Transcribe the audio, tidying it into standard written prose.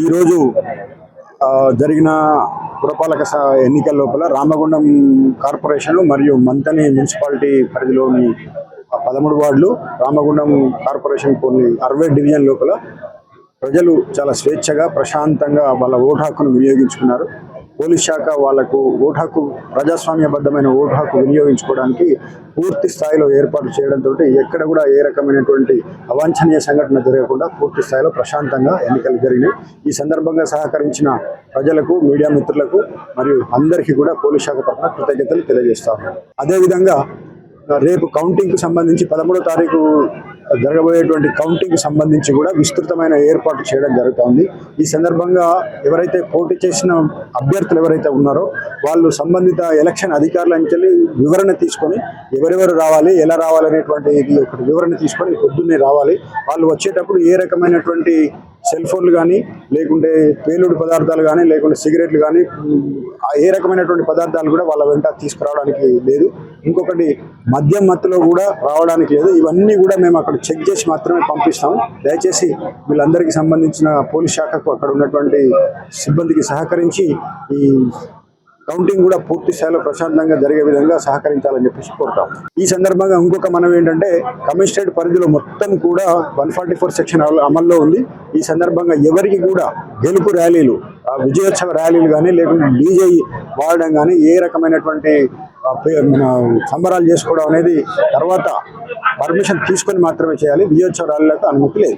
ఈరోజు జరిగిన పురపాలక ఎన్నికల లోపల రామగుండం కార్పొరేషన్ మరియు మంతని మున్సిపాలిటీ పరిధిలోని 13 వార్డులు రామగుండం కార్పొరేషన్ కొన్ని 60 డివిజన్ లోపల ప్రజలు చాలా స్వేచ్ఛగా ప్రశాంతంగా వాళ్ళ ఓటు హక్కును వినియోగించుకున్నారు. పోలీస్ శాఖ వాళ్లకు ఓటు హక్కు ప్రజాస్వామ్యబద్ధమైన ఓటు హక్కు వినియోగించుకోవడానికి పూర్తి స్థాయిలో ఏర్పాటు చేయడంతో ఎక్కడ కూడా ఏ రకమైనటువంటి అవాంఛనీయ సంఘటన జరగకుండా పూర్తి స్థాయిలో ప్రశాంతంగా ఎన్నికలు జరిగినాయి. ఈ సందర్భంగా సహకరించిన ప్రజలకు, మీడియా మిత్రులకు మరియు అందరికీ కూడా పోలీస్ శాఖ తరఫున కృతజ్ఞతలు తెలియజేస్తాము. అదేవిధంగా రేపు కౌంటింగ్కు సంబంధించి 13వ తారీఖు జరగబోయేటువంటి కౌంటింగ్కి సంబంధించి కూడా విస్తృతమైన ఏర్పాటు చేయడం జరుగుతుంది. ఈ సందర్భంగా ఎవరైతే పోటీ చేసిన అభ్యర్థులు ఎవరైతే ఉన్నారో వాళ్ళు సంబంధిత ఎలక్షన్ అధికారుల నుంచి వివరణ తీసుకొని ఎవరెవరు రావాలి, ఎలా రావాలనేటువంటి ఒకటి వివరణ తీసుకొని పొద్దున్నే రావాలి. వాళ్ళు వచ్చేటప్పుడు ఏ రకమైనటువంటి సెల్ ఫోన్లు కానీ, లేకుంటే పేలుడు పదార్థాలు కానీ, లేకుంటే సిగరెట్లు కానీ, ఏ రకమైనటువంటి పదార్థాలు కూడా వాళ్ళ వెంట తీసుకురావడానికి లేదు. ఇంకొకటి మద్యం మత్తులో కూడా రావడానికి లేదు. ఇవన్నీ కూడా మేము అక్కడ చెక్ చేసి మాత్రమే పంపిస్తాము. దయచేసి వీళ్ళందరికీ సంబంధించిన పోలీస్ శాఖకు అక్కడ ఉన్నటువంటి సిబ్బందికి సహకరించి ఈ కౌంటింగ్ కూడా పూర్తి స్థాయిలో ప్రశాంతంగా జరిగే విధంగా సహకరించాలని చెప్పేసి కోరుతాం. ఈ సందర్భంగా ఇంకొక మనం ఏంటంటే, కమిషనరేట్ పరిధిలో మొత్తం కూడా 144 సెక్షన్ అమల్లో ఉంది. ఈ సందర్భంగా ఎవరికి కూడా గెలుపు ర్యాలీలు, విజయోత్సవ ర్యాలీలు కానీ, లేకుంటే డీజే వాడడం కానీ, ఏ రకమైనటువంటి సంబరాలు చేసుకోవడం అనేది తర్వాత పర్మిషన్ తీసుకొని మాత్రమే చేయాలి. విజయోత్సవ ర్యాలీలకు అనుమతి లేదు.